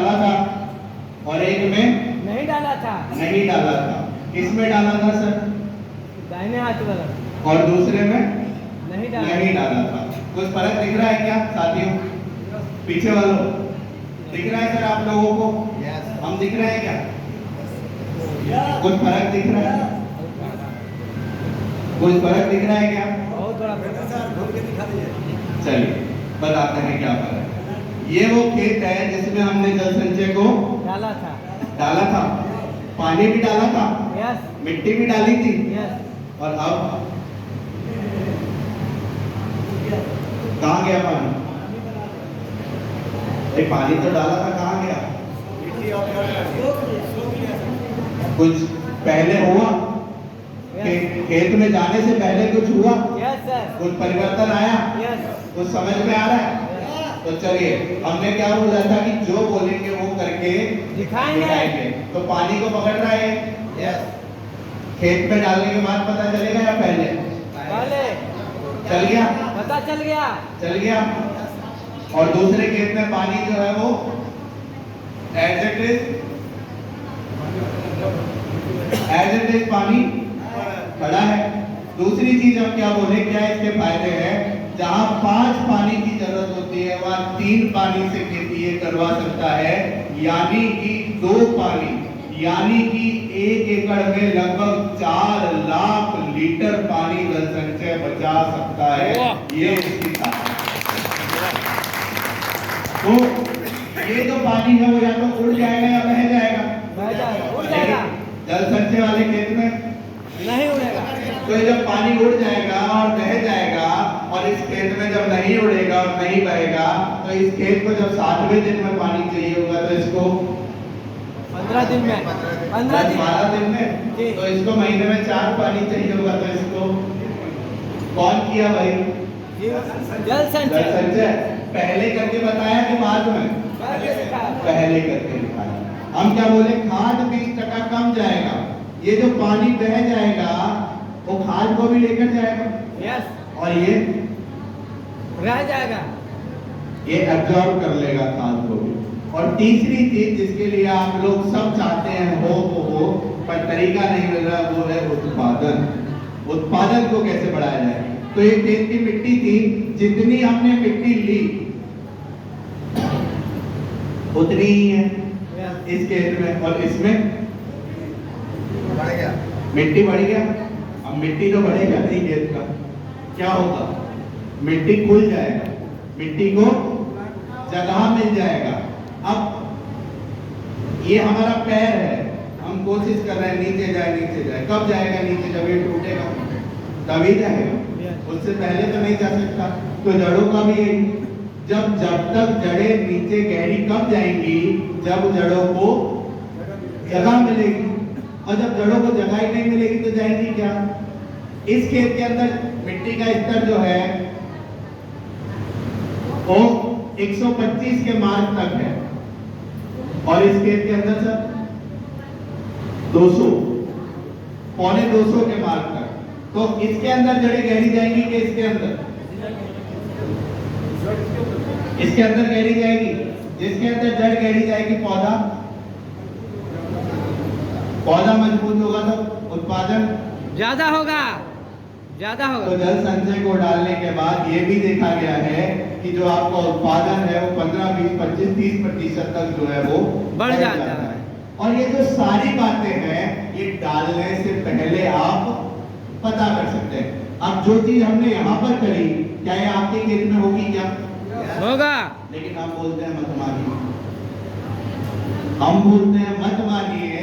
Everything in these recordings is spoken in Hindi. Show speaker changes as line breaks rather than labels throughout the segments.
डाला था और एक में
नहीं डाला था।
नहीं डाला था। किसमें डाला था सर?
दाहिने हाथ वाला।
और दूसरे में
नहीं डाला।
नहीं डाला था। कुछ फर्क दिख रहा है क्या साथियों? पीछे वालों दिख रहा है सर आप लोगों को? हम दिख रहे हैं क्या? कुछ फर्क दिख रहा है? कुछ फर्क दिख रहा है क्या?
बहुत बड़ा फर्क।
चलिए बताते हैं क्या फर्क है। ये वो खेत है जिसमें हमने जल संचय को
डाला था।
डाला था, पानी भी डाला था,
यस
मिट्टी भी डाली थी।
यस।
और अब कहाँ गया पानी? ये पानी तो डाला था, कहाँ गया? कुछ पहले हुआ? खेत में जाने से पहले कुछ हुआ?
Yes sir.
कुछ परिवर्तन आया?
यस।
कुछ समझ में आ रहा है? तो चलिए, हमने क्या बोला था कि जो बोलेंगे वो करके दिखाएंगे। तो पानी को पकड़ रहा है? यस। खेत में डालने के बाद पता चलेगा या पहले?
पहले।
चल गया?
पता चल गया।
चल गया। और दूसरे खेत में पानी जो है वो एज इट इज पानी खड़ा है। दूसरी चीज हम क्या बोले, क्या इसके फायदे हैं? जहां 5 पानी की जरूरत होती है वहां 3 पानी से खेती ये करवा सकता है, यानी कि 2 पानी, यानी कि 1 एकड़ में लगभग 4 लाख लीटर पानी जल संचय बचा सकता है। ये इसकी ताकत है। तो ये जो पानी है वो या तो उड़ जाएगा या बह जाएगा।
उड़ जाएगा।
जल संचय वाले खेत में
नहीं उड़ेगा।
तो ये जब पानी उड़ जाएगा और बह जाएगा, और इस खेत में जब नहीं उड़ेगा और नहीं बहेगा, तो इस खेत को जब 7वें दिन में पानी चाहिए होगा तो इसको
15 दिन में
12 दिन में, तो इसको महीने में 4 पानी चाहिए होगा, तो इसको कौन किया भाई?
जल संचय।
पहले करके बताया कि बाद में? पहले करके दिखाया। हम क्या बोले, खाद 20% कम जाएगा। ये जो पानी बह जाएगा वो खाद को भी लेकर जाएगा।
यस।
और ये
रह जाएगा,
ये एब्जॉर्ब कर लेगा खाद को भी। और तीसरी चीज जिसके लिए आप लोग सब चाहते हैं हो पर तरीका नहीं मिल रहा, वो है उत्पादन। उत्पादन को कैसे बढ़ाया जाए? तो ये खेत की मिट्टी थी, जितनी हमने मिट्टी ली उतनी ही है इस खेत में, और इसमें
बढ़ गया,
मिट्टी बढ़ गया। अब मिट्टी तो बढ़ेगा नहीं, खेत का क्या होगा? मिट्टी खुल जाएगा, मिट्टी को जगह मिल जाएगा। अब ये हमारा पैर है, हम कोशिश कर रहे हैं नीचे जाए नीचे जाए। कब जाएगा नीचे? जब ये टूटेगा तभी जाएगा, उससे पहले तो नहीं जा सकता। तो जड़ों का भी यही, जब तक जड़ें नीचे गहरी कब जाएंगी? जब जड़ों को जगह मिलेगी, और जब जड़ों को जगह ही नहीं मिलेगी तो जाएंगी क्या? इस खेत के अंदर मिट्टी का स्तर जो है वो 125 के मार्क तक है, और इस खेत के अंदर सर 200, पौने 200 के मार्क तक। तो इसके अंदर जड़ें गहरी जाएंगी कि इसके अंदर? इसके अंदर गहरी जाएगी। जिसके अंदर जड़ गहरी जाएगी पौधा मजबूत होगा तो उत्पादन
ज्यादा होगा, ज्यादा होगा।
तो जल संचय को डालने के बाद ये भी देखा गया है कि जो आपका उत्पादन है वो 15, 20, 25, 30% तक जो है वो
बढ़ जाता है।
और ये जो सारी बातें हैं ये डालने से पहले आप पता कर सकते हैं। अब जो चीज हमने यहाँ पर करी, क्या ये आपके खेत में होगी? क्या
होगा?
लेकिन हम बोलते हैं मत मानिए, हम बोलते हैं मत मानिए।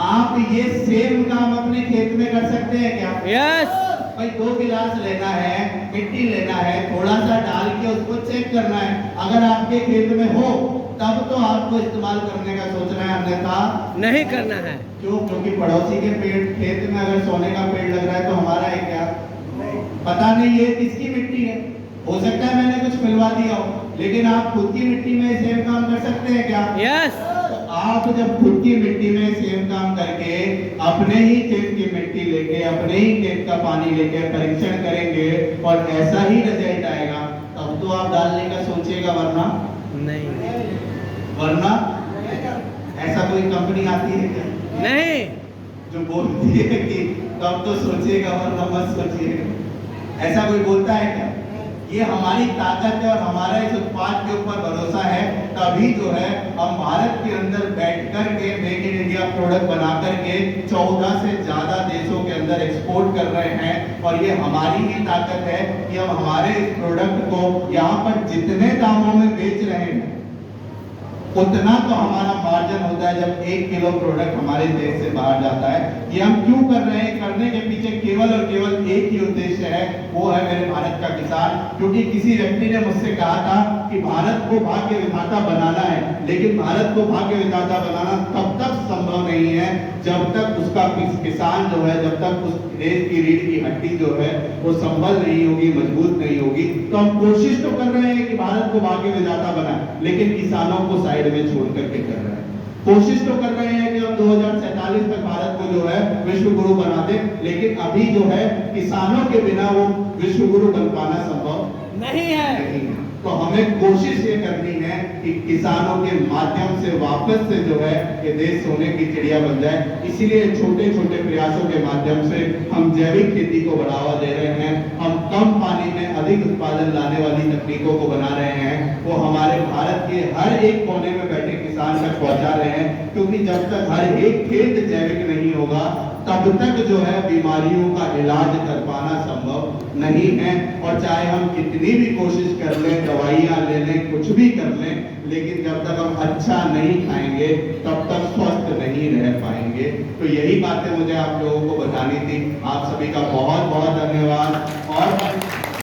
आप ये सेम काम अपने खेत में कर सकते हैं क्या?
यस।
भाई 2 गिलास लेना है, मिट्टी लेना है, थोड़ा सा डाल के उसको चेक करना है। अगर आपके खेत में हो तब तो आपको इस्तेमाल करने का सोचना है, अन्यथा नहीं करना है। क्यों? क्योंकि पड़ोसी के पेड़ खेत में अगर सोने का पेड़ लग रहा है तो हमारा है क्या? पता नहीं ये किसकी मिट्टी है, हो सकता है मैंने कुछ मिलवा दिया हो, लेकिन आप खुद की मिट्टी में सेम काम कर सकते हैं क्या?
यस।
तो आप जब खुद की मिट्टी में सेम काम करके अपने ही खेत की मिट्टी लेके, अपने ही खेत का पानी लेके परीक्षण करेंगे और ऐसा ही रिजल्ट आएगा, तब तो आप डालने का सोचिएगा, वरना
नहीं।
वरना ऐसा कोई कंपनी आती है क्या
नहीं।
जो बोलती है कि तब तो सोचिएगा वरना मत सोचिएगा? ऐसा कोई बोलता है क्या? ये हमारी ताकत है और हमारा इस उत्पाद के ऊपर भरोसा है, तभी जो है हम भारत के अंदर बैठ कर के मेक इन इंडिया प्रोडक्ट बना करके 14 से ज्यादा देशों के अंदर एक्सपोर्ट कर रहे हैं। और ये हमारी ही ताकत है कि हम हमारे इस प्रोडक्ट को यहाँ पर जितने दामों में बेच रहे हैं उतना तो हमारा मार्जिन होता है जब 1 किलो प्रोडक्ट हमारे देश से बाहर जाता है। ये हम क्यों कर रहे हैं? करने के पीछे केवल और केवल एक ही उद्देश्य है, वो है मेरे भारत का किसान। क्योंकि किसी व्यक्ति ने मुझसे कहा था कि भारत को भाग्य विधाता बनाना है, लेकिन भारत को भाग्य विधाता बनाना तब तक संभव नहीं है जब तक उसका किसान जो है, जब तक उस देश की रीढ़ की हड्डी जो है वो संभल नहीं होगी, मजबूत नहीं होगी। तो हम कोशिश तो कर रहे हैं कि भारत को भाग्य विधाता बनाए, लेकिन किसानों को साइड में छोड़ करके कर रहे हैं। कोशिश तो कर रहे हैं कि हम 2047 तक भारत को जो है विश्व गुरु बना दे, लेकिन अभी जो है किसानों के बिना वो विश्व गुरु बन पाना संभव
नहीं है।
तो हमें कोशिश ये करनी है कि किसानों के माध्यम से वापस से जो है ये देश सोने की चिड़िया बन जाए। इसीलिए छोटे छोटे प्रयासों के माध्यम से हम जैविक खेती को बढ़ावा दे रहे हैं। हम कम पानी में अधिक उत्पादन लाने वाली तकनीकों को बना रहे हैं, वो हमारे भारत के हर एक कोने में बैठे किसान तक पहुंचा रहे हैं। क्योंकि जब तक हर एक खेत जैविक नहीं होगा तब तक जो है बीमारियों का इलाज कर पाना संभव नहीं है। और चाहे हम कितनी भी कोशिश कर लें, दवाइयां ले लें, कुछ भी कर लें, लेकिन जब तक हम अच्छा नहीं खाएंगे तब तक स्वस्थ नहीं रह पाएंगे। तो यही बातें मुझे आप लोगों को बतानी थी। आप सभी का बहुत बहुत धन्यवाद। और